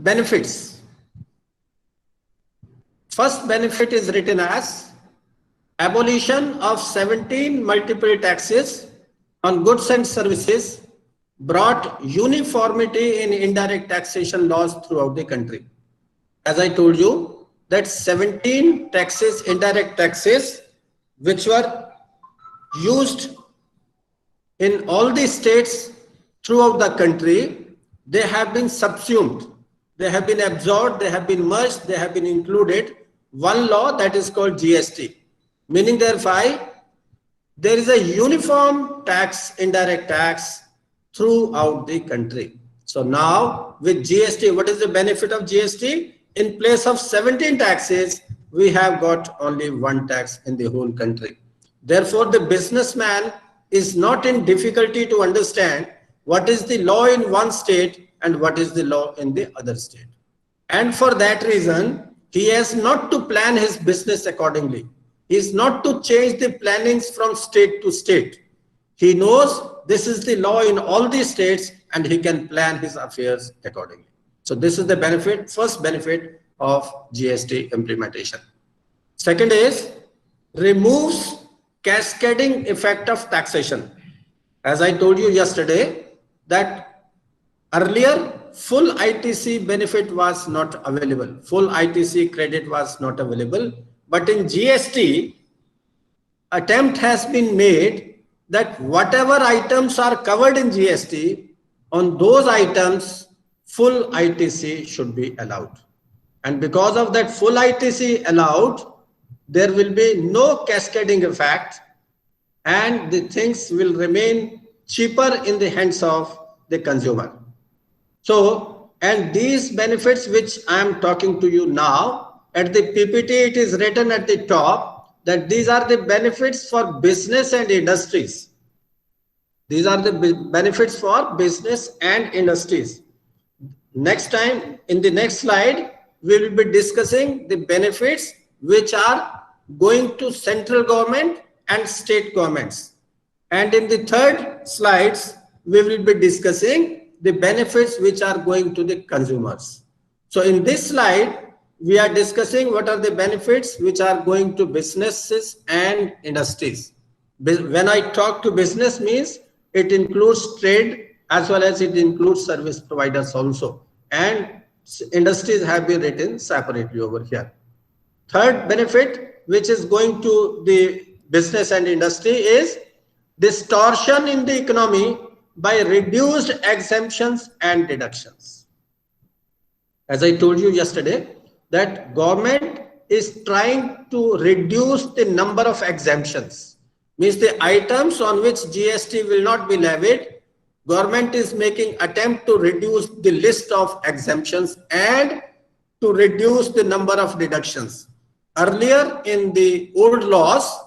benefits. First benefit is written as abolition of 17 multiple taxes on goods and services brought uniformity in indirect taxation laws throughout the country. As I told you, that 17 taxes, indirect taxes, which were used in all the states throughout the country, they have been subsumed, they have been absorbed, they have been merged, they have been included. One law, that is called GST, meaning thereby there is a uniform tax, indirect tax throughout the country. So now with GST, what is the benefit of GST? In place of 17 taxes, we have got only one tax in the whole country. Therefore, the businessman is not in difficulty to understand what is the law in one state and what is the law in the other state. And for that reason, he has not to plan his business accordingly. He is not to change the plannings from state to state. He knows this is the law in all the states and he can plan his affairs accordingly. So this is the benefit, first benefit of GST implementation. Second is removes cascading effect of taxation. As I told you yesterday, that earlier full ITC benefit was not available. Full ITC credit was not available. But in GST, attempt has been made that whatever items are covered in GST, on those items, full ITC should be allowed. And because of that full ITC allowed, there will be no cascading effect and the things will remain cheaper in the hands of the consumer. So, and these benefits which I am talking to you now, at the PPT it is written at the top that these are the benefits for business and industries. These are the benefits for business and industries. Next time, in the next slide, we will be discussing the benefits which are going to central government and state governments. And in the third slides, we will be discussing the benefits which are going to the consumers. So in this slide, we are discussing what are the benefits which are going to businesses and industries. When I talk to business means it includes trade as well as it includes service providers also. And industries have been written separately over here. Third benefit which is going to the business and industry is distortion in the economy by reduced exemptions and deductions. As I told you yesterday, that government is trying to reduce the number of exemptions. Means the items on which GST will not be levied, government is making attempt to reduce the list of exemptions and to reduce the number of deductions. Earlier in the old laws,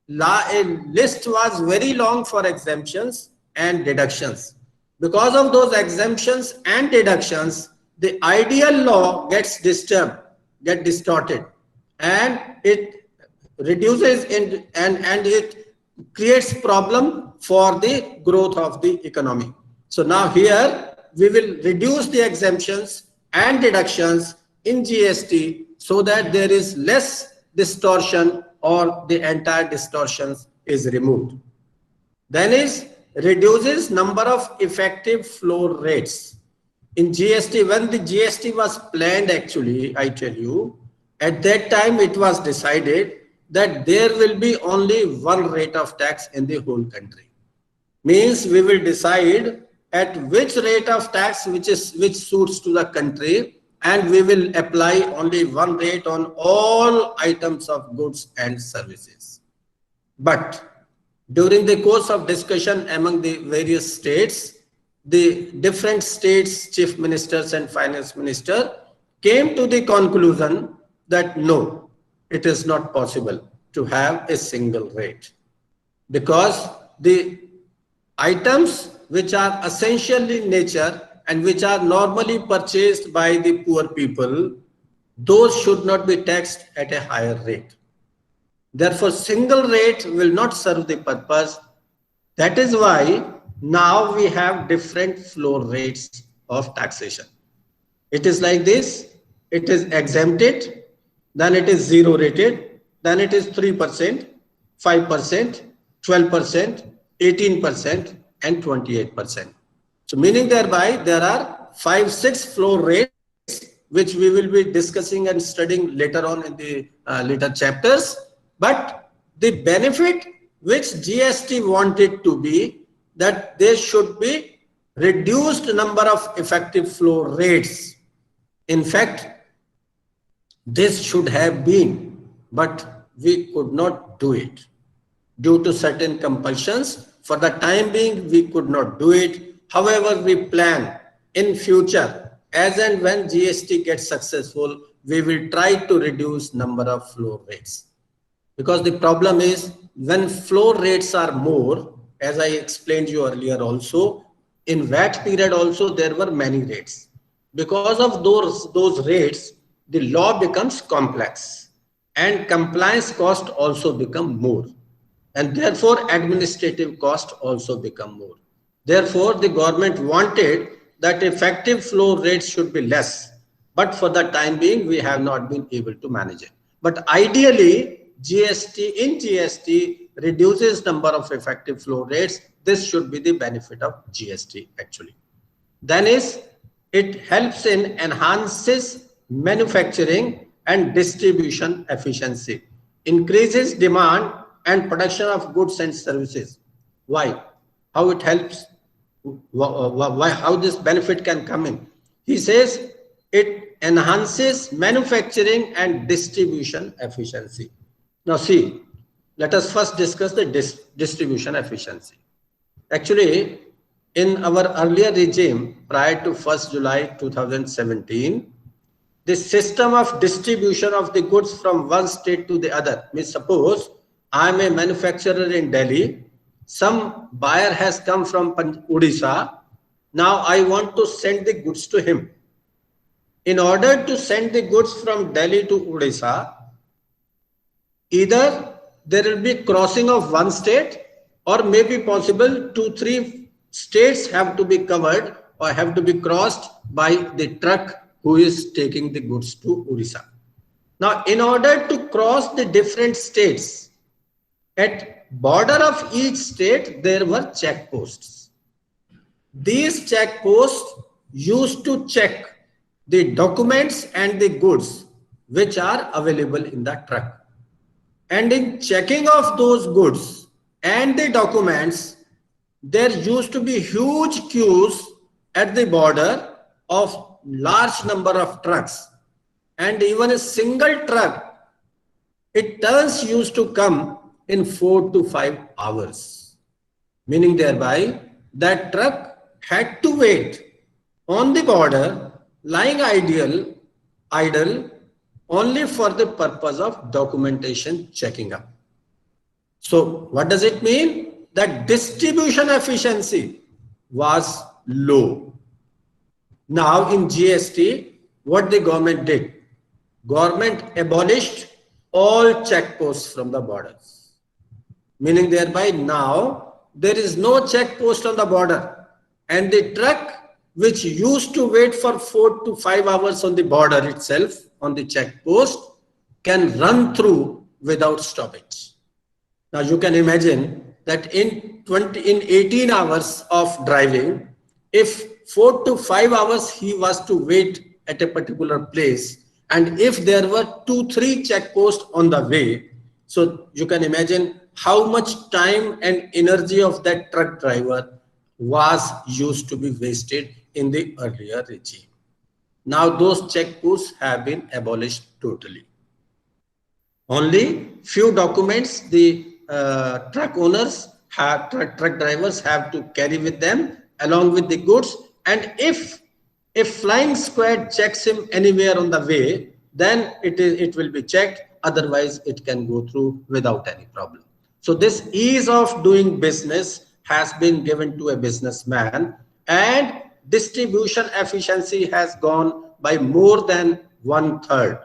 a list was very long for exemptions and deductions. Because of those exemptions and deductions, the ideal law gets disturbed, get distorted, and it reduces and it creates problem for the growth of the economy. So now here we will reduce the exemptions and deductions in GST so that there is less distortion or the entire distortion is removed. Then is reduces number of effective floor rates. In GST, when the GST was planned, actually, I tell you, at that time it was decided that there will be only one rate of tax in the whole country. Means we will decide at which rate of tax which suits to the country, and we will apply only one rate on all items of goods and services. But during the course of discussion among the various states, the different states chief ministers and finance minister came to the conclusion that no, it is not possible to have a single rate, because the items which are essential in nature and which are normally purchased by the poor people, those should not be taxed at a higher rate. Therefore, single rate will not serve the purpose. That is why now we have different floor rates of taxation. It is like this. It is exempted, then it is zero rated, then it is 3%, 5%, 12%, 18%, and 28%. So meaning thereby there are 5-6 floor rates which we will be discussing and studying later on in the later chapters. But the benefit which GST wanted to be that there should be reduced number of effective floor rates. In fact, this should have been, but we could not do it due to certain compulsions. For the time being, we could not do it. However, we plan in future, as and when GST gets successful, we will try to reduce number of floor rates. Because the problem is when floor rates are more, as I explained you earlier also, in VAT period also there were many rates. Because of those rates, the law becomes complex and compliance cost also become more. And therefore administrative cost also become more. Therefore, the government wanted that effective floor rates should be less. But for the time being, we have not been able to manage it. But ideally, GST reduces number of effective floor rates. This should be the benefit of GST actually. Then is it helps in enhances manufacturing and distribution efficiency, increases demand and production of goods and services. Why? How it helps? Why? How this benefit can come in? He says it enhances manufacturing and distribution efficiency. Now see, let us first discuss the distribution efficiency. Actually, in our earlier regime, prior to 1st July 2017, the system of distribution of the goods from one state to the other. Means suppose I am a manufacturer in Delhi, some buyer has come from Odisha, now I want to send the goods to him. In order to send the goods from Delhi to Odisha, either there will be crossing of one state or maybe possible 2-3 states have to be covered or have to be crossed by the truck who is taking the goods to Odisha. Now, in order to cross the different states, at border of each state, there were checkposts. These checkposts used to check the documents and the goods which are available in the truck. And in checking of those goods and the documents, there used to be huge queues at the border of large number of trucks. And even a single truck, it turns used to come in 4 to 5 hours. Meaning thereby, that truck had to wait on the border, lying idle only for the purpose of documentation checking up. So what does it mean? That distribution efficiency was low. Now in GST, what the government did? Government abolished all checkposts from the borders. Meaning thereby now there is no checkpost on the border, and the truck which used to wait for 4 to 5 hours on the border itself, on the checkpost, can run through without stoppage. Now you can imagine that in 18 hours of driving, if 4 to 5 hours he was to wait at a particular place, and if there were 2-3 checkposts on the way, so you can imagine how much time and energy of that truck driver was used to be wasted in the earlier regime. Now those checkposts have been abolished totally. Only few documents the truck owners have, truck drivers have to carry with them along with the goods, and if flying squad checks him anywhere on the way, then it will be checked, otherwise it can go through without any problem. So this ease of doing business has been given to a businessman, and distribution efficiency has gone by more than 1/3.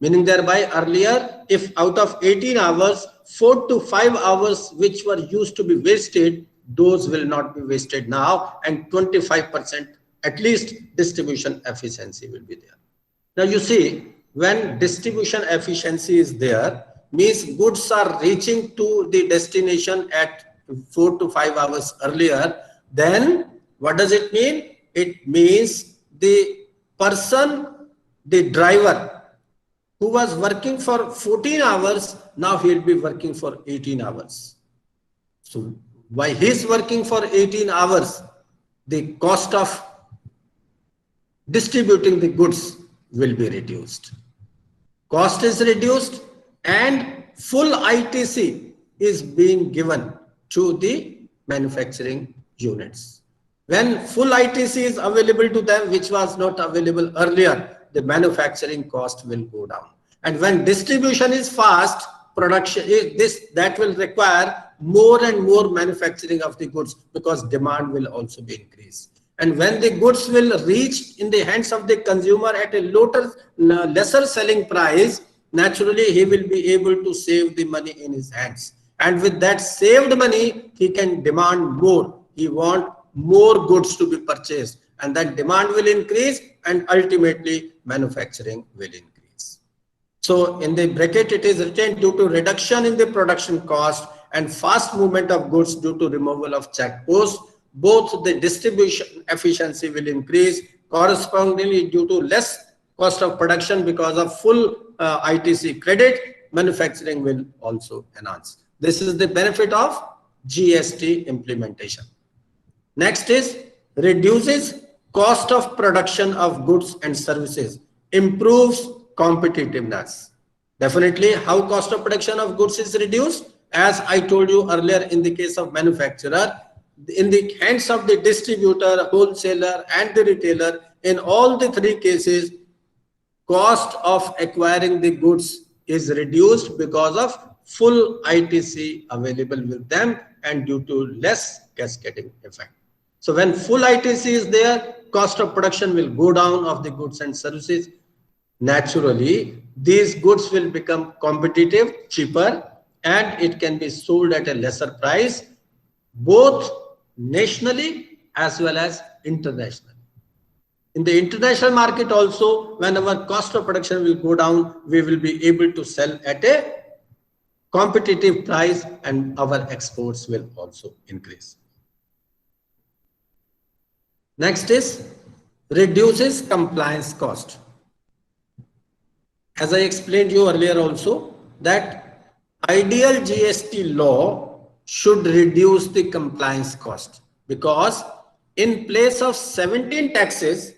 Meaning thereby earlier, if out of 18 hours, 4 to 5 hours which were used to be wasted, those will not be wasted now, and 25% at least distribution efficiency will be there. Now you see, when distribution efficiency is there, means goods are reaching to the destination at 4 to 5 hours earlier, then what does it mean? It means the person, the driver who was working for 14 hours, now he will be working for 18 hours. So while he is working for 18 hours, the cost of distributing the goods will be reduced. Cost is reduced and full ITC is being given to the manufacturing units. When full ITC is available to them, which was not available earlier, the manufacturing cost will go down. And when distribution is fast, production is that will require more and more manufacturing of the goods, because demand will also be increased. And when the goods will reach in the hands of the consumer at a lesser selling price, naturally he will be able to save the money in his hands. And with that saved money, he can demand more. He wants more goods to be purchased, and that demand will increase, and ultimately manufacturing will increase. So in the bracket it is written, due to reduction in the production cost and fast movement of goods due to removal of checkposts, both the distribution efficiency will increase. Correspondingly, due to less cost of production because of full ITC credit, manufacturing will also enhance. This is the benefit of GST implementation. Next is reduces cost of production of goods and services, improves competitiveness. Definitely, how cost of production of goods is reduced? As I told you earlier, in the case of manufacturer, in the hands of the distributor, wholesaler and the retailer, in all the three cases, cost of acquiring the goods is reduced because of full ITC available with them and due to less cascading effect. So when full ITC is there, cost of production will go down of the goods and services. Naturally, these goods will become competitive, cheaper, and it can be sold at a lesser price, both nationally as well as internationally. In the international market also, when our cost of production will go down, we will be able to sell at a competitive price and our exports will also increase. Next is reduces compliance cost. As I explained you earlier also, that ideal GST law should reduce the compliance cost, because in place of 17 taxes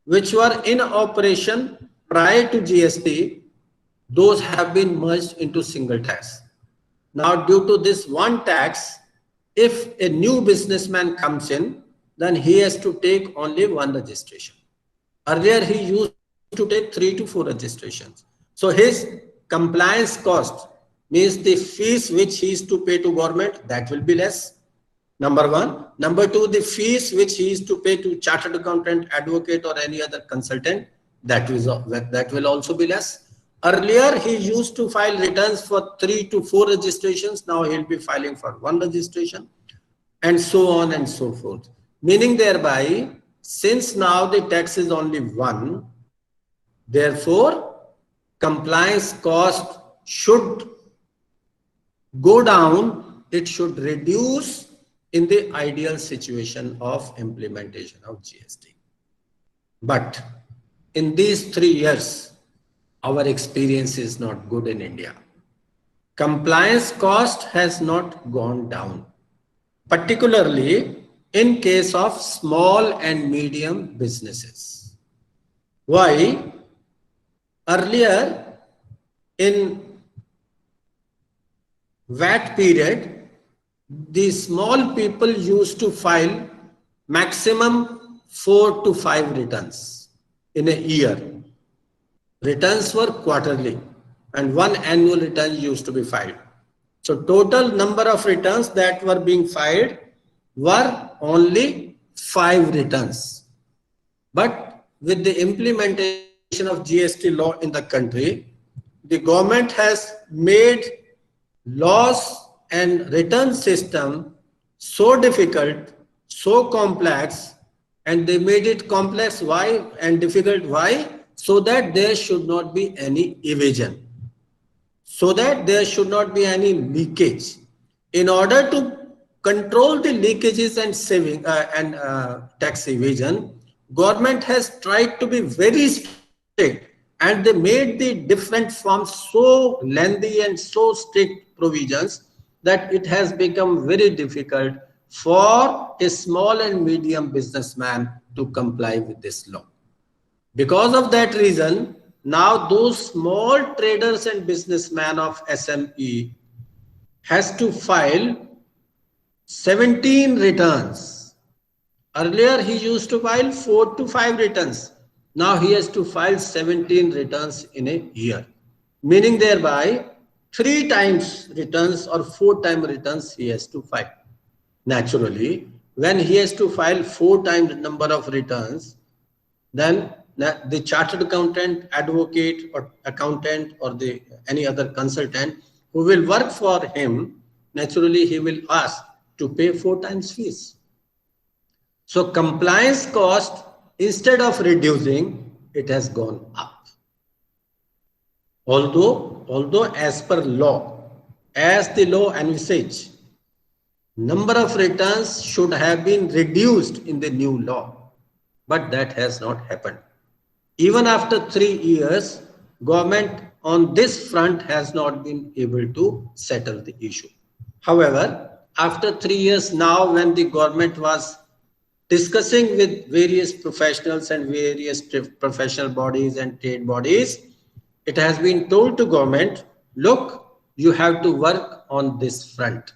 which were in operation prior to GST, those have been merged into single tax. Now, due to this one tax, if a new businessman comes in, then he has to take only one registration. Earlier, he used to take 3 to 4 registrations. So his compliance cost, means the fees which he is to pay to government, that will be less. Number one. Number two, the fees which he is to pay to chartered accountant, advocate or any other consultant, that will also be less. Earlier, he used to file returns for 3 to 4 registrations. Now he'll be filing for 1 registration, and so on and so forth. Meaning thereby, since now the tax is only 1, therefore, compliance cost should go down, it should reduce in the ideal situation of implementation of GST. But in these 3 years, our experience is not good in India. Compliance cost has not gone down, particularly in case of small and medium businesses. Why? Earlier, in VAT period, the small people used to file maximum 4 to 5 returns in a year. Returns were quarterly and 1 annual return used to be filed. So total number of returns that were being filed were only 5 returns. But with the implementation of GST law in the country, the government has made laws and return system so difficult, so complex, and they made it complex. Why? And difficult. Why? So that there should not be any evasion, so that there should not be any leakage. In order to control the leakages and saving and tax evasion, government has tried to be very strict, and they made the different forms so lengthy and so strict provisions that it has become very difficult for a small and medium businessman to comply with this law. Because of that reason, now those small traders and businessmen of SME has to file 17 returns. Earlier he used to file 4 to 5 returns. Now he has to file 17 returns in a year, meaning thereby 3 times returns or 4 times returns he has to file. Naturally, when he has to file 4 times number of returns, then the chartered accountant, advocate or accountant or the any other consultant who will work for him, naturally he will ask to pay 4 times fees. So compliance cost, instead of reducing, it has gone up. Although as per law, as the law envisages, number of returns should have been reduced in the new law, but that has not happened. Even after 3 years, government on this front has not been able to settle the issue. However, after 3 years now, when the government was discussing with various professionals and various professional bodies and trade bodies, it has been told to government, look, you have to work on this front.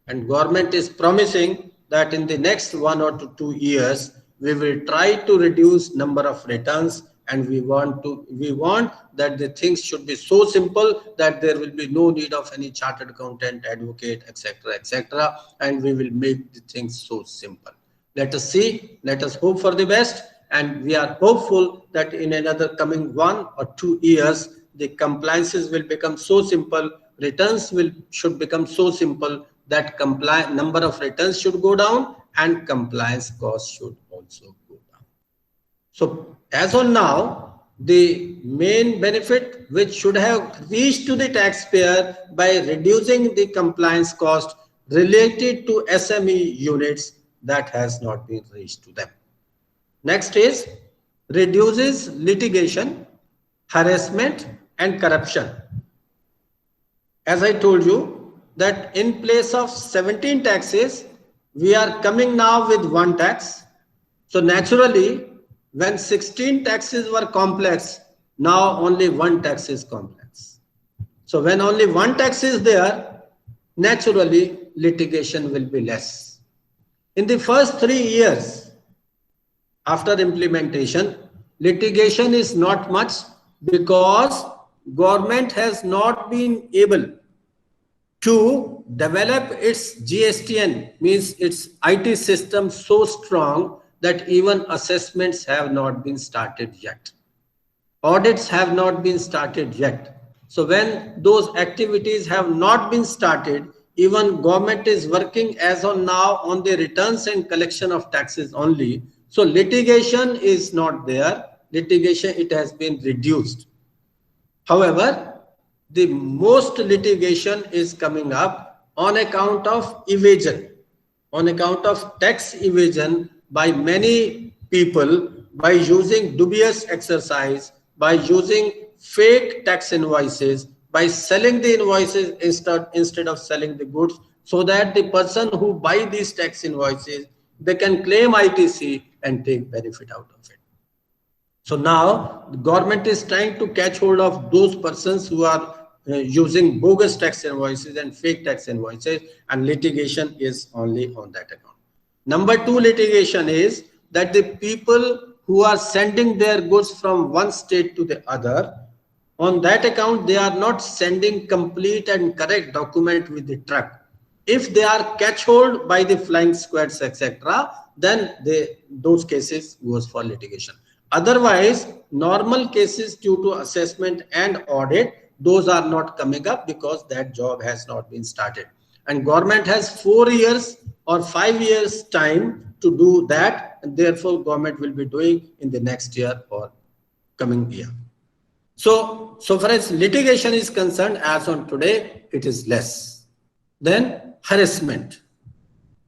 And government is promising that in the next 1 or 2 years, we will try to reduce number of returns, and we want that the things should be so simple that there will be no need of any chartered accountant, advocate, etc., and we will make the things so simple. Let us see, let us hope for the best, and we are hopeful that in another coming 1 or 2 years, the compliances will become so simple, returns should become so simple that number of returns should go down and compliance costs should also go down. So as on now, the main benefit which should have reached to the taxpayer by reducing the compliance cost related to SME units, that has not been reached to them. Next is reduces litigation, harassment and corruption. As I told you that in place of 17 taxes, we are coming now with 1 tax. So naturally, when 16 taxes were complex, now only 1 tax is complex. So when only 1 tax is there, naturally litigation will be less. In the first 3 years after implementation, litigation is not much because government has not been able to develop its GSTN, means its IT system so strong that even assessments have not been started yet. Audits have not been started yet. So when those activities have not been started, even government is working as on now on the returns and collection of taxes only. So litigation is not there. Litigation, it has been reduced. However, the most litigation is coming up on account of evasion, on account of tax evasion by many people, by using dubious exercise, by using fake tax invoices, by selling the invoices instead of selling the goods, so that the person who buy these tax invoices, they can claim ITC and take benefit out of it. So now the government is trying to catch hold of those persons who are using bogus tax invoices and fake tax invoices, and litigation is only on that account. Number 2 litigation is that the people who are sending their goods from one state to the other, on that account, they are not sending complete and correct document with the truck. If they are catch hold by the flying squads, etc., then those cases goes for litigation. Otherwise, normal cases due to assessment and audit, those are not coming up because that job has not been started. And government has 4 years or 5 years time to do that, and therefore government will be doing in the next year or coming year. So far as litigation is concerned, as on today, it is less. Then harassment.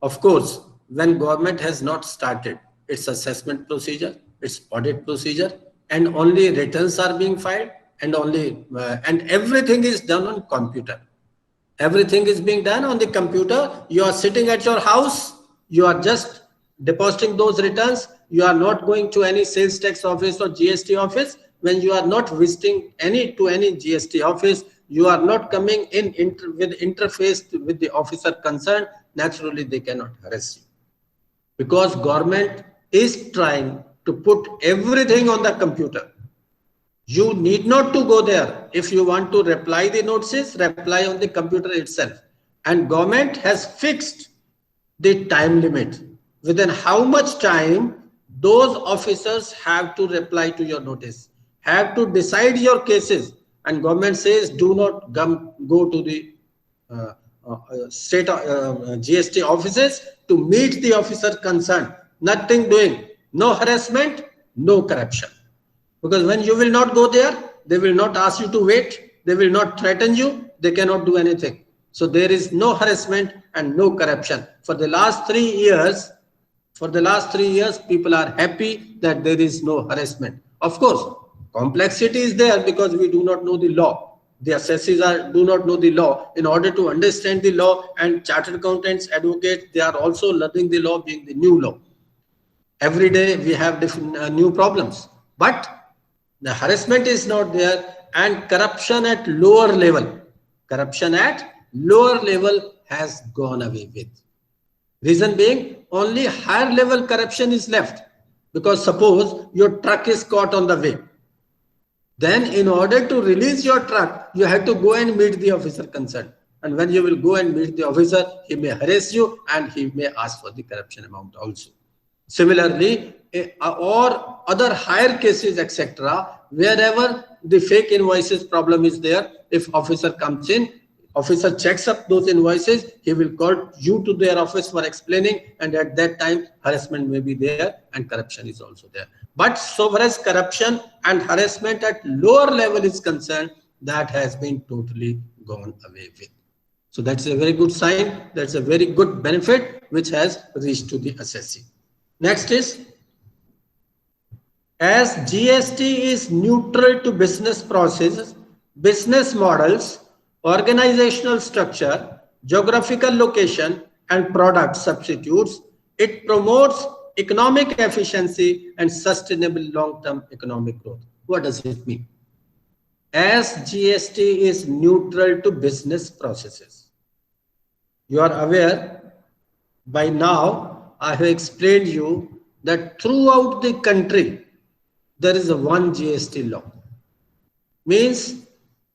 Of course, when government has not started its assessment procedure, its audit procedure, and only returns are being filed, and everything is done on computer. Everything is being done on the computer. You are sitting at your house, you are just depositing those returns. You are not going to any sales tax office or GST office. When you are not visiting any GST office, you are not coming in with interface with the officer concerned. Naturally, they cannot harass you, because government is trying to put everything on the computer. You need not to go there. If you want to reply the notices, reply on the computer itself. And government has fixed the time limit. Within how much time those officers have to reply to your notice, have to decide your cases. And government says, do not go to the state GST offices to meet the officer concerned. Nothing doing. No harassment, no corruption. Because when you will not go there, they will not ask you to wait. They will not threaten you. They cannot do anything. So there is no harassment and no corruption. For the last 3 years, people are happy that there is no harassment. Of course, complexity is there because we do not know the law. The assessors do not know the law. In order to understand the law, and chartered accountants, advocates, they are also learning the law, being the new law. Every day we have different new problems. But the harassment is not there, and corruption at lower level. Corruption at lower level has gone away with. Reason being, only higher level corruption is left. Because suppose your truck is caught on the way. Then in order to release your truck, you have to go and meet the officer concerned. And when you will go and meet the officer, he may harass you and he may ask for the corruption amount also. Similarly, or other higher cases, etc., wherever the fake invoices problem is there, if officer comes in, officer checks up those invoices, he will call you to their office for explaining, and at that time harassment may be there and corruption is also there. But so far as corruption and harassment at lower level is concerned, that has been totally gone away with. So that's a very good sign. That's a very good benefit which has reached to the assessee. Next is, as GST is neutral to business processes, business models, organizational structure, geographical location, and product substitutes, it promotes economic efficiency and sustainable long-term economic growth. What does it mean? As GST is neutral to business processes. You are aware, by now, I have explained you that throughout the country, there is a one GST law. Means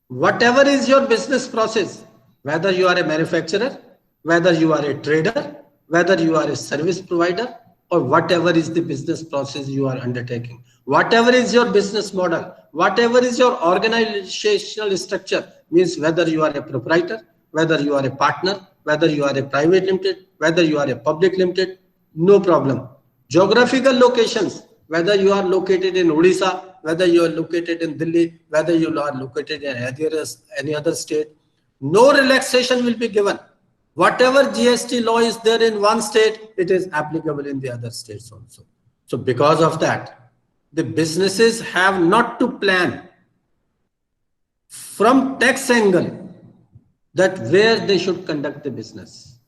whatever is your business process, whether you are a manufacturer, whether you are a trader, whether you are a service provider, or whatever is the business process you are undertaking, whatever is your business model, whatever is your organizational structure, means whether you are a proprietor, whether you are a partner, whether you are a private limited, whether you are a public limited, no problem. Geographical locations, whether you are located in Odisha, whether you are located in Delhi, whether you are located in any other state, no relaxation will be given. Whatever GST law is there in one state, it is applicable in the other states also. So because of that, the businesses have not to plan from tax angle that where they should conduct the business.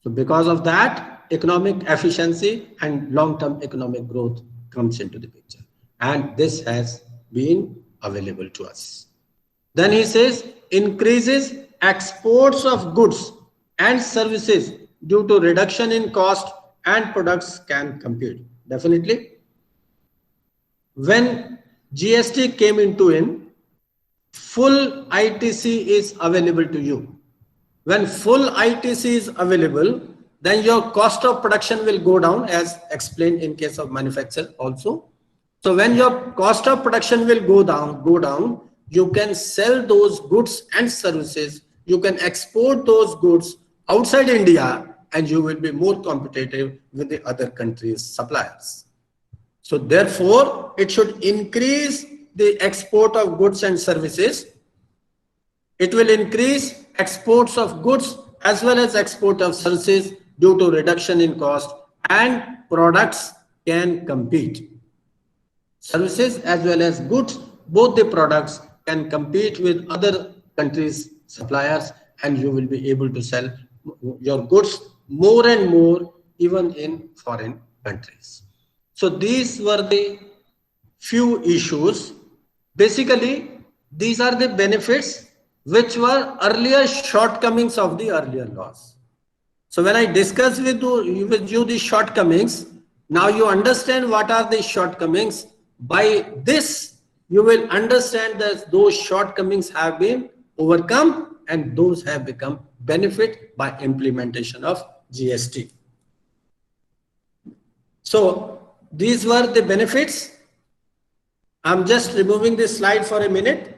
So because of that, economic efficiency and long-term economic growth comes into the picture. And this has been available to us. Then he says, increases exports of goods and services due to reduction in cost and products can compete. Definitely. When GST came into in, full ITC is available to you. When full ITC is available, then your cost of production will go down, as explained in case of manufacture also. So when your cost of production will go down, you can sell those goods and services, you can export those goods outside India and you will be more competitive with the other countries' suppliers. So therefore, it should increase the export of goods and services. It will increase exports of goods as well as export of services due to reduction in cost, and products can compete. Services as well as goods, both the products can compete with other countries' suppliers, and you will be able to sell your goods more and more even in foreign countries. So these were the few issues. Basically, these are the benefits which were earlier shortcomings of the earlier laws. So when I discuss with you the shortcomings, now you understand what are the shortcomings. By this, you will understand that those shortcomings have been overcome and those have become benefit by implementation of GST. So these were the benefits. I'm just removing this slide for a minute.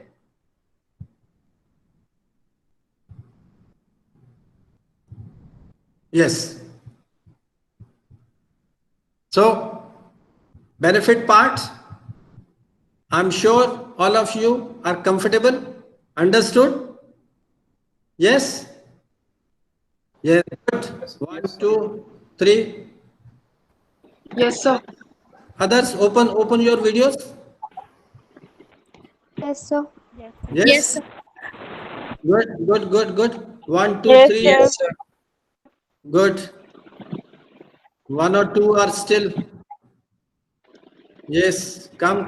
Yes. So benefit part, I'm sure all of you are comfortable. Understood? Yes? Yes. Good. 1, 2, 3. Yes, sir. Others, open your videos. Yes, sir. Yes. Yes, sir. Good. 1, 2, Yes, 3. sir. Yes, sir. Good. 1 or 2 are still. Yes. Come.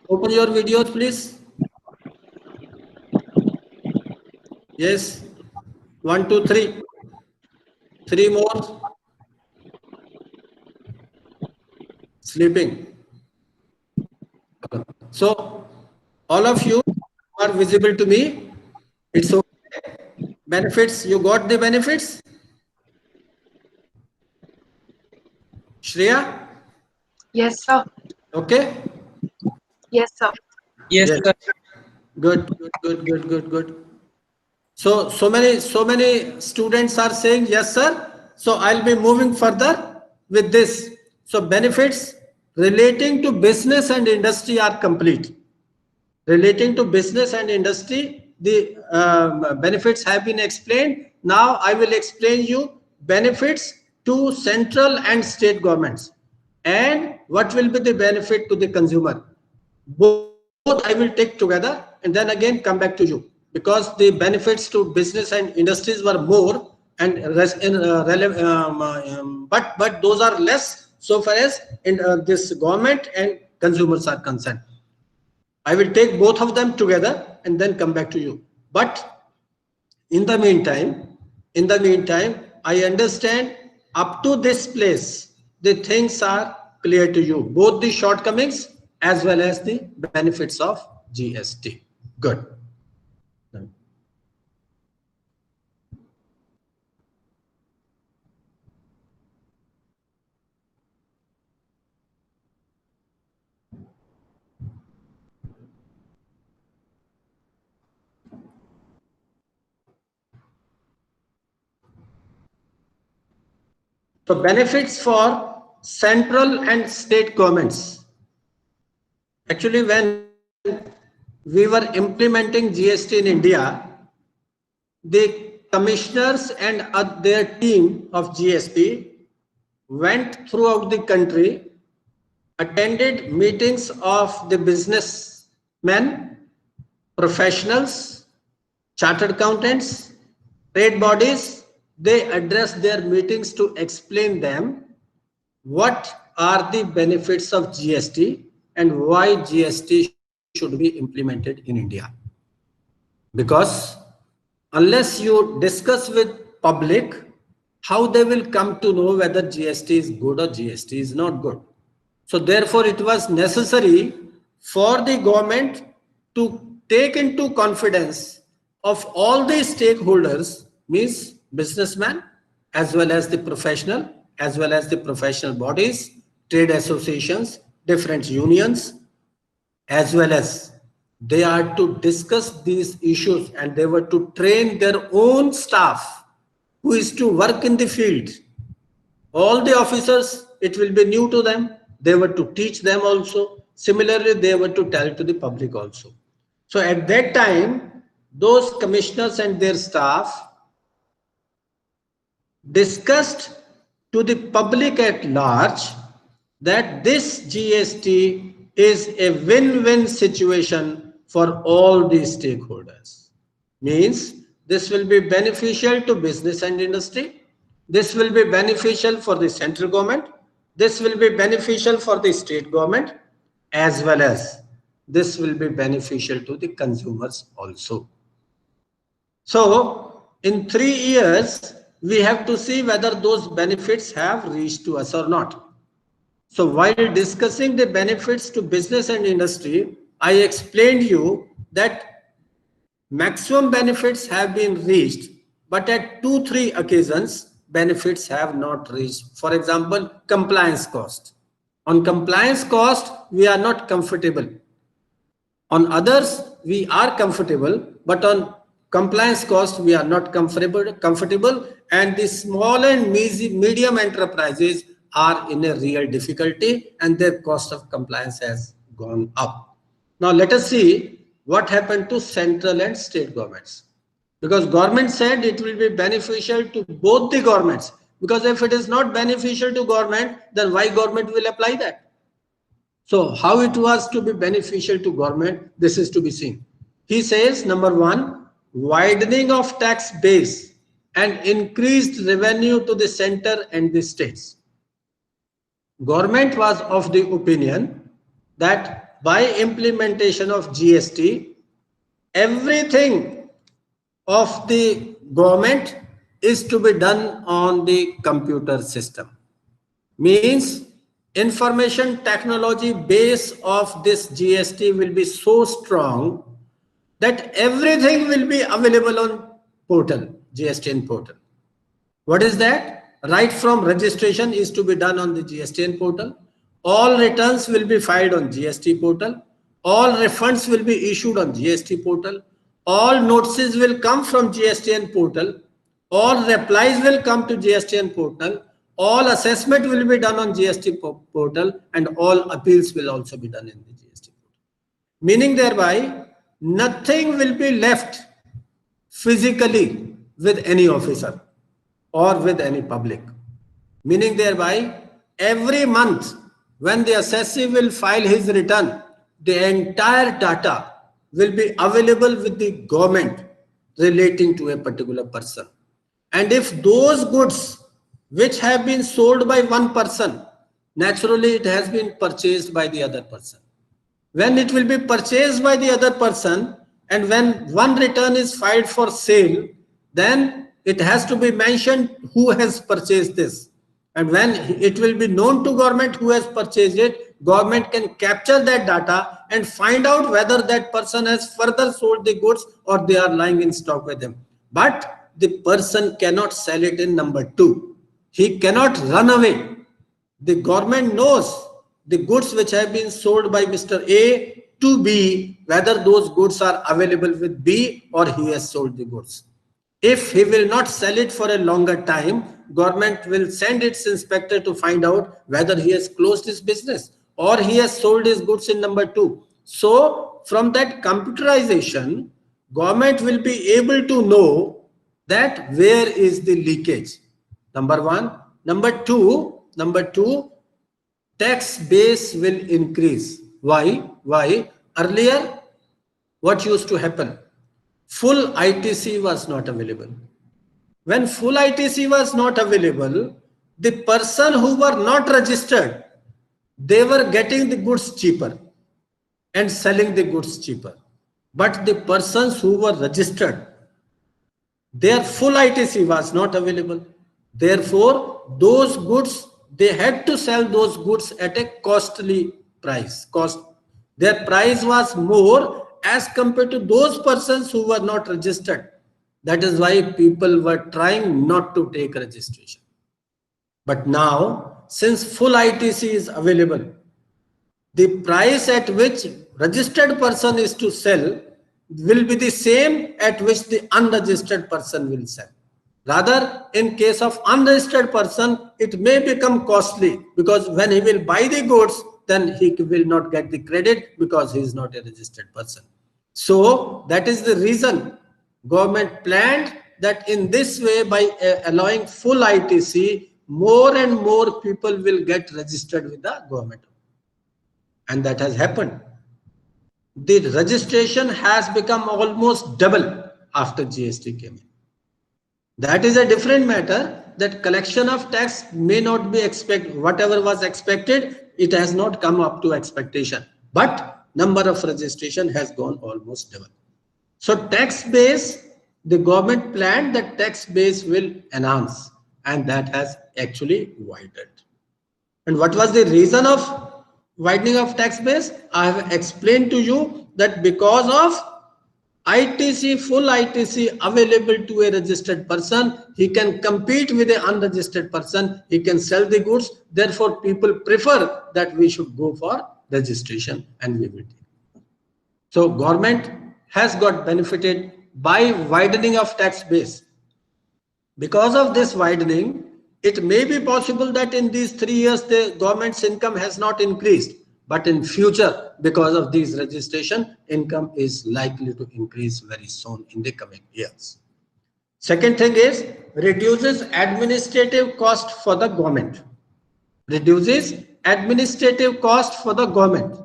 Open your videos, please. Yes. 1, 2, 3. 3 more. Sleeping. So all of you are visible to me. It's okay. Benefits, you got the benefits? Shreya? Yes, sir. Okay? Yes, sir. Yes, Yes. sir. Good. So many students are saying yes, sir. So I'll be moving further with this. So benefits relating to business and industry are complete. Relating to business and industry, the benefits have been explained. Now I will explain you benefits to central and state governments and what will be the benefit to the consumer. Both I will take together and then again come back to you, because the benefits to business and industries were more and but those are less so far as in this government and consumers are concerned. I will take both of them together and then come back to you. But in the meantime, I understand up to this place, the things are clear to you, both the shortcomings as well as the benefits of GST. Good. So benefits for central and state governments. Actually, when we were implementing GST in India, the commissioners and their team of GST went throughout the country, attended meetings of the businessmen, professionals, chartered accountants, trade bodies. They addressed their meetings to explain them what are the benefits of GST and why GST should be implemented in India. Because unless you discuss with public, how they will come to know whether GST is good or GST is not good. So therefore it was necessary for the government to take into confidence of all the stakeholders, means businessmen as well as the professional, as well as the professional bodies, trade associations, different unions, as well as they are to discuss these issues, and they were to train their own staff who is to work in the field. All the officers, it will be new to them. They were to teach them also. Similarly, they were to tell to the public also. So at that time, those commissioners and their staff discussed to the public at large that this GST is a win-win situation for all the stakeholders. Means this will be beneficial to business and industry. This will be beneficial for the central government. This will be beneficial for the state government, as well as this will be beneficial to the consumers also. So in 3 years, we have to see whether those benefits have reached to us or not. So while discussing the benefits to business and industry, I explained you that maximum benefits have been reached, but at 2-3 occasions, benefits have not reached. For example, compliance cost. On compliance cost, we are not comfortable. On others, we are comfortable, but on compliance cost, we are not comfortable, and the small and medium enterprises are in a real difficulty, and their cost of compliance has gone up. Now let us see what happened to central and state governments. Because government said it will be beneficial to both the governments. Because if it is not beneficial to government, then why government will apply that? So how it was to be beneficial to government, this is to be seen. He says, number 1, widening of tax base and increased revenue to the center and the states. Government was of the opinion that by implementation of GST, everything of the government is to be done on the computer system. Means information technology base of this GST will be so strong that everything will be available on portal, GSTN portal. What is that? Right from registration is to be done on the GSTN portal. All returns will be filed on GST portal. All refunds will be issued on GST portal. All notices will come from GSTN portal. All replies will come to GSTN portal. All assessment will be done on GST portal, and all appeals will also be done in the GST portal. Meaning thereby, nothing will be left physically with any officer or with any public. Meaning thereby, every month when the assessee will file his return, the entire data will be available with the government relating to a particular person. And if those goods which have been sold by one person, naturally it has been purchased by the other person. When it will be purchased by the other person, and when one return is filed for sale, then it has to be mentioned who has purchased this. And when it will be known to government who has purchased it, government can capture that data and find out whether that person has further sold the goods or they are lying in stock with him. But the person cannot sell it in number 2. He cannot run away. The government knows the goods which have been sold by Mr. A to B, whether those goods are available with B or he has sold the goods. If he will not sell it for a longer time, government will send its inspector to find out whether he has closed his business or he has sold his goods in number 2. So from that computerization, government will be able to know that where is the leakage. Number 1. Number 2, tax base will increase. Why? Earlier, what used to happen? Full ITC was not available. When full ITC was not available, the person who were not registered, they were getting the goods cheaper and selling the goods cheaper. But the persons who were registered, their full ITC was not available. Therefore, those goods, they had to sell those goods at a costly price. Their price was more as compared to those persons who were not registered. That is why people were trying not to take registration. But now, since full ITC is available, the price at which registered person is to sell will be the same at which the unregistered person will sell. Rather, in case of unregistered person, it may become costly because when he will buy the goods, then he will not get the credit because he is not a registered person. So that is the reason government planned that in this way, by allowing full ITC, more and more people will get registered with the government. And that has happened. The registration has become almost double after GST came in. That is a different matter, that collection of tax may not be whatever was expected, it has not come up to expectation. But number of registration has gone almost double. So tax base, the government planned that tax base will enhance, and that has actually widened. And what was the reason of widening of tax base? I have explained to you that because of ITC, full ITC available to a registered person, he can compete with an unregistered person, he can sell the goods. Therefore, people prefer that we should go for registration, and we will do. So government has got benefited by widening of tax base. Because of this widening, it may be possible that in these 3 years, the government's income has not increased. But in future, because of these registration, income is likely to increase very soon in the coming years. Second thing is, reduces administrative cost for the government. Reduces administrative cost for the government.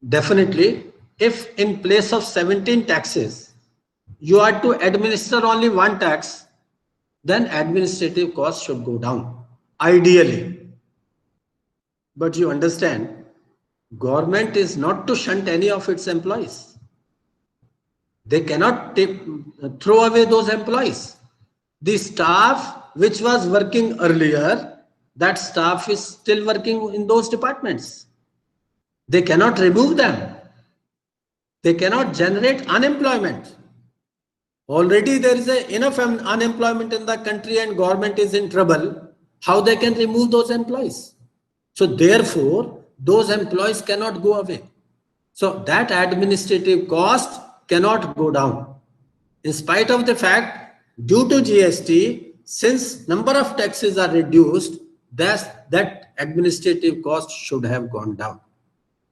Definitely, if in place of 17 taxes, you are to administer only one tax, then administrative cost should go down, ideally. But you understand, government is not to shunt any of its employees. They cannot throw away those employees. The staff which was working earlier, that staff is still working in those departments. They cannot remove them. They cannot generate unemployment. Already there is enough unemployment in the country and government is in trouble. How they can remove those employees? So therefore, those employees cannot go away. So that administrative cost cannot go down. In spite of the fact, due to GST, since number of taxes are reduced, that administrative cost should have gone down.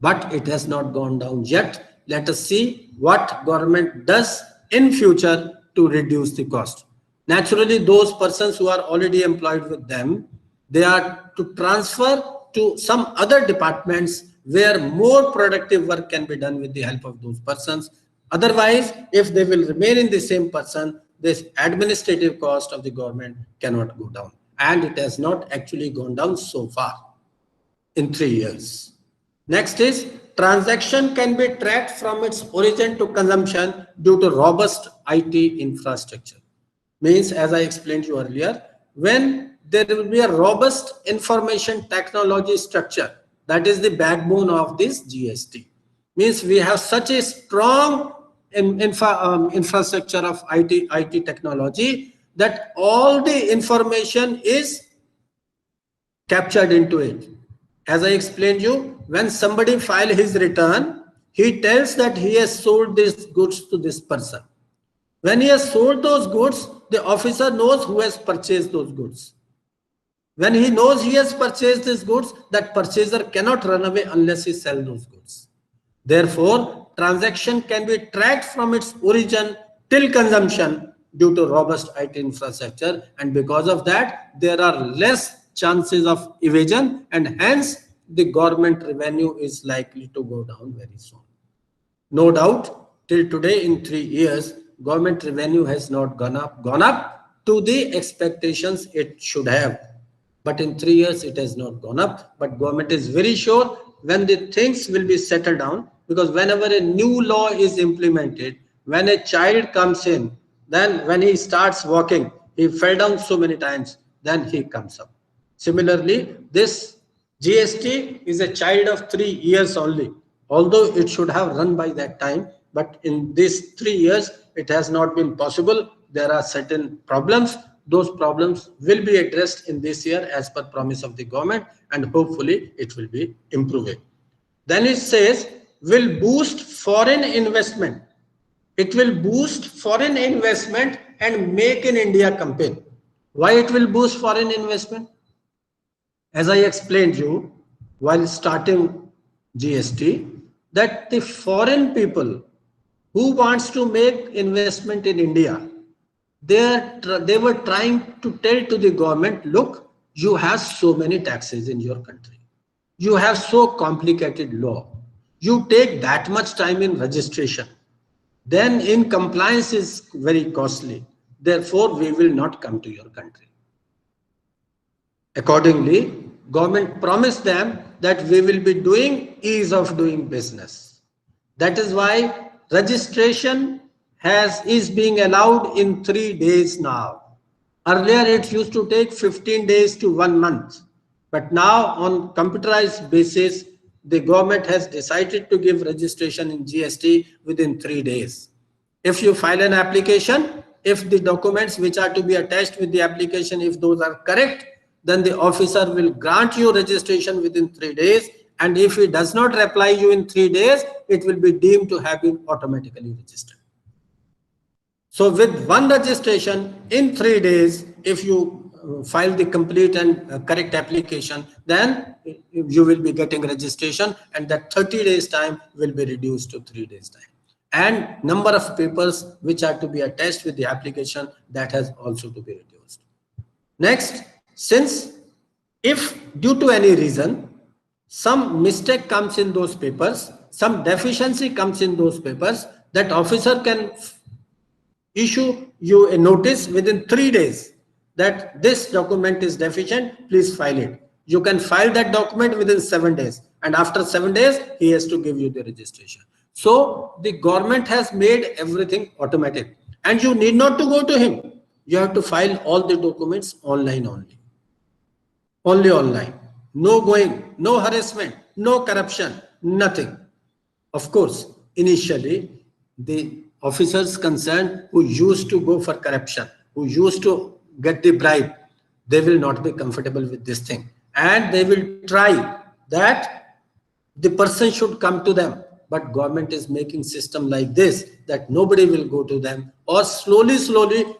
But it has not gone down yet. Let us see what government does in future to reduce the cost. Naturally, those persons who are already employed with them, they are to transfer to some other departments where more productive work can be done with the help of those persons. Otherwise, if they will remain in the same person, this administrative cost of the government cannot go down. And it has not actually gone down so far in 3 years. Next is, transaction can be tracked from its origin to consumption due to robust IT infrastructure. Means, as I explained to you earlier, when there will be a robust information technology structure, that is the backbone of this GST. Means we have such a strong infrastructure of IT technology that all the information is captured into it. As I explained you, when somebody files his return, he tells that he has sold these goods to this person. When he has sold those goods, the officer knows who has purchased those goods. When he knows he has purchased these goods, that purchaser cannot run away unless he sells those goods. Therefore, transaction can be tracked from its origin till consumption due to robust IT infrastructure, and because of that, there are less chances of evasion, and hence the government revenue is likely to go down very soon. No doubt, till today in 3 years, government revenue has not gone up to the expectations it should have. But in 3 years, it has not gone up. But government is very sure when the things will be settled down, because whenever a new law is implemented, when a child comes in, then when he starts walking, he fell down so many times, then he comes up. Similarly, this GST is a child of 3 years only, although it should have run by that time. But in these 3 years, it has not been possible. There are certain problems. Those problems will be addressed in this year as per promise of the government, and hopefully it will be improving. Then it says, will boost foreign investment. It will boost foreign investment and Make in India campaign. Why it will boost foreign investment? As I explained you while starting GST, that the foreign people who wants to make investment in India, they were trying to tell to the government, look, you have so many taxes in your country. You have so complicated law. You take that much time in registration. Then in compliance is very costly. Therefore, we will not come to your country. Accordingly, government promised them that we will be doing ease of doing business. That is why registration is being allowed in 3 days now. Earlier, it used to take 15 days to 1 month. But now on computerized basis, the government has decided to give registration in GST within 3 days. If you file an application, if the documents which are to be attached with the application, if those are correct, then the officer will grant you registration within 3 days. And if he does not reply you in 3 days, it will be deemed to have been automatically registered. So with one registration in 3 days, if you file the complete and correct application, then you will be getting registration, and that 30 days time will be reduced to 3 days time. And number of papers which are to be attached with the application, that has also to be reduced. Next, since if due to any reason some mistake comes in those papers, some deficiency comes in those papers, that officer can issue you a notice within 3 days that this document is deficient, please file it. You can file that document within 7 days, and after 7 days he has to give you the registration. So the government has made everything automatic, and you need not to go to him. You have to file all the documents online only. Only online. No going, no harassment, no corruption, nothing. Of course, initially the officers concerned who used to go for corruption, who used to get the bribe, they will not be comfortable with this thing, and they will try that the person should come to them. But government is making system like this that nobody will go to them, or slowly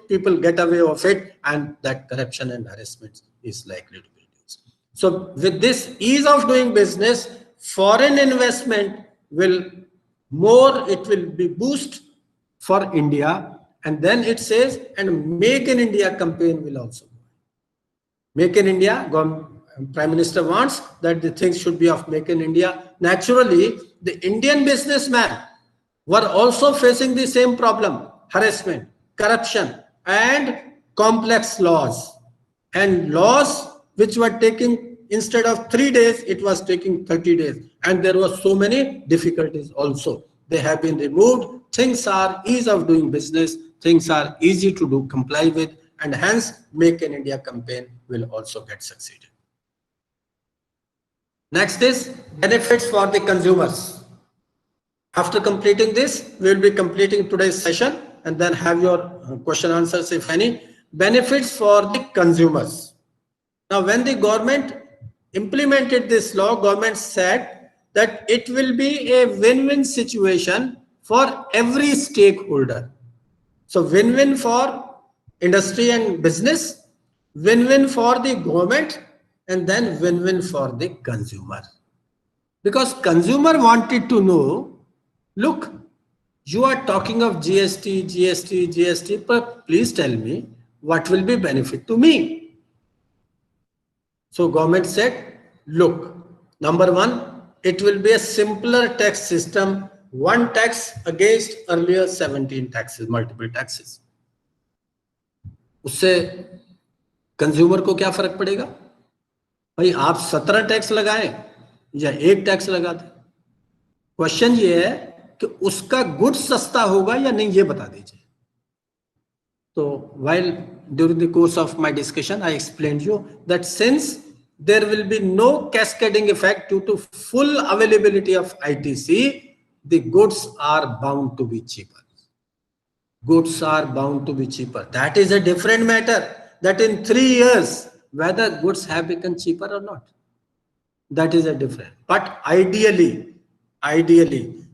people get away of it, and that corruption and harassment is likely to be reduced. So with this ease of doing business, foreign investment will be boost for India. And then it says, and Make in India campaign will also go. Make in India, Prime Minister wants that the things should be of Make in India. Naturally, the Indian businessmen were also facing the same problem: harassment, corruption, and complex laws. And laws which were taking, instead of 3 days, it was taking 30 days. And there were so many difficulties also. They have been removed. Things are ease of doing business. Things are easy to do, comply with, and hence Make in India campaign will also get succeeded. Next is benefits for the consumers. After completing this, we will be completing today's session and then have your question answers, if any. Benefits for the consumers. Now, when the government implemented this law, government said that it will be a win-win situation for every stakeholder. So win-win for industry and business, win-win for the government, and then win-win for the consumer. Because consumer wanted to know, look, you are talking of GST, but please tell me what will be benefit to me. So government said, look, number one, it will be a simpler tax system, one tax against earlier 17 taxes, multiple taxes. उससे consumer को क्या फर्क पड़ेगा? भाई आप 17 tax लगाएं या एक टैक्स लगा दें, क्वेश्चन ये है कि उसका गुड्स सस्ता होगा या नहीं, ये बता दीजिए. So while during the course of my discussion, I explained you that since there will be no cascading effect due to full availability of ITC, the goods are bound to be cheaper. Goods are bound to be cheaper. That is a different matter, that in 3 years, whether goods have become cheaper or not. That is a different. But ideally,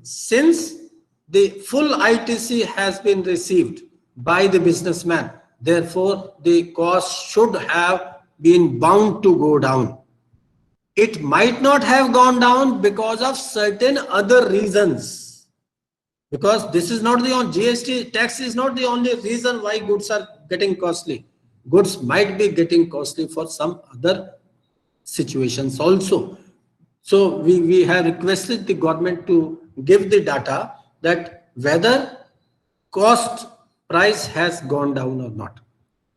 since the full ITC has been received, by the businessman. Therefore, the cost should have been bound to go down. It might not have gone down because of certain other reasons. Because this is not the only, GST tax is not the only reason why goods are getting costly. Goods might be getting costly for some other situations also. So we have requested the government to give the data that whether cost price has gone down or not.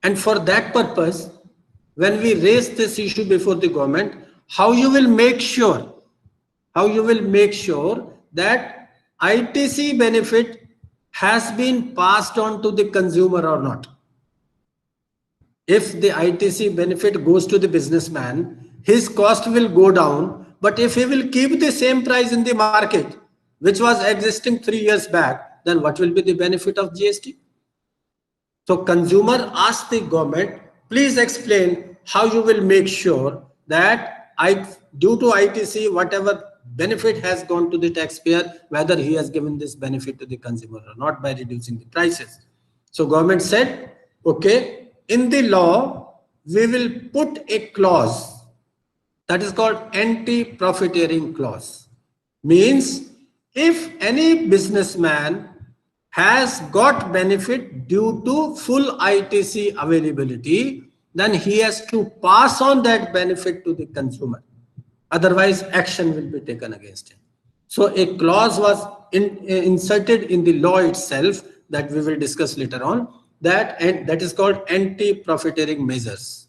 And for that purpose, when we raise this issue before the government, how you will make sure that ITC benefit has been passed on to the consumer or not. If the ITC benefit goes to the businessman, his cost will go down. But if he will keep the same price in the market, which was existing 3 years back, then what will be the benefit of GST? So consumer asked the government, please explain how you will make sure that due to ITC, whatever benefit has gone to the taxpayer, whether he has given this benefit to the consumer or not by reducing the prices. So government said, okay, in the law, we will put a clause that is called anti-profiteering clause. Means if any businessman has got benefit due to full ITC availability, then he has to pass on that benefit to the consumer. Otherwise, action will be taken against him. So a clause was inserted in the law itself that we will discuss later on, that is called anti-profiteering measures.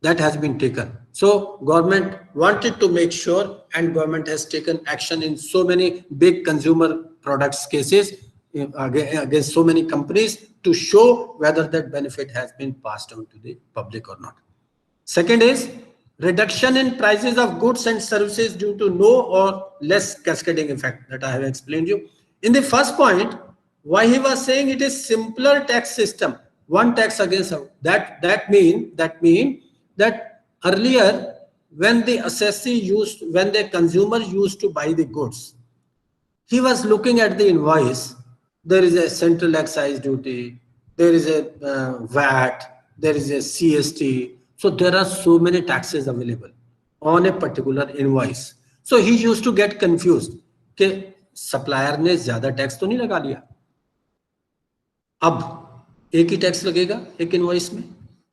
That has been taken. So government wanted to make sure, and government has taken action in so many big consumer products cases against so many companies to show whether that benefit has been passed on to the public or not. Second is reduction in prices of goods and services due to no or less cascading effect that I have explained you. In the first point, why he was saying it is simpler tax system, one tax against that mean that earlier when the when the consumer used to buy the goods, he was looking at the invoice. There is a central excise duty, there is a VAT, there is a CST. So there are so many taxes available on a particular invoice. So he used to get confused कि supplier ने ज़्यादा tax तो नहीं लगा लिया, अब एक ही tax लगेगा एक इनवॉइस में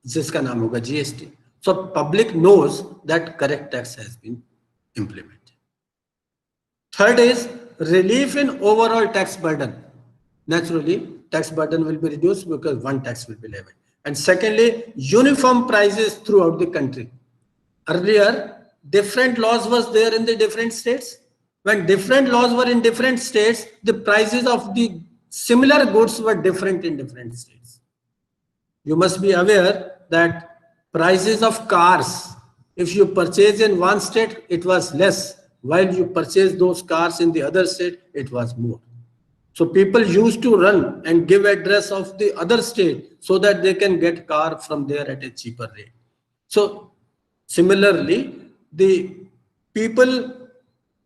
जिसका नाम होगा GST. So public knows that correct tax has been implemented. Third is relief in overall tax burden. Naturally, tax burden will be reduced because one tax will be levied. And secondly, uniform prices throughout the country. Earlier, different laws was there in the different states. When different laws were in different states, the prices of the similar goods were different in different states. You must be aware that prices of cars, if you purchase in one state, it was less. While you purchase those cars in the other state, it was more. So people used to run and give address of the other state so that they can get car from there at a cheaper rate. So similarly, the people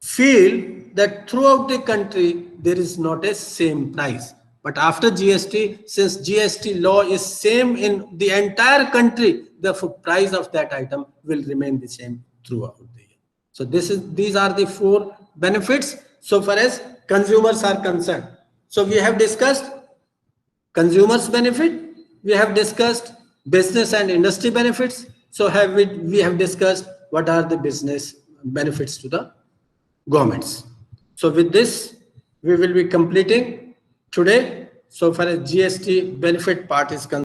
feel that throughout the country, there is not a same price. But after GST, since GST law is same in the entire country, the price of that item will remain the same throughout the year. So these are the 4 benefits so far as consumers are concerned. So we have discussed consumers benefit, we have discussed business and industry benefits. So we have discussed what are the business benefits to the governments. So with this, we will be completing today so far as GST benefit part is concerned.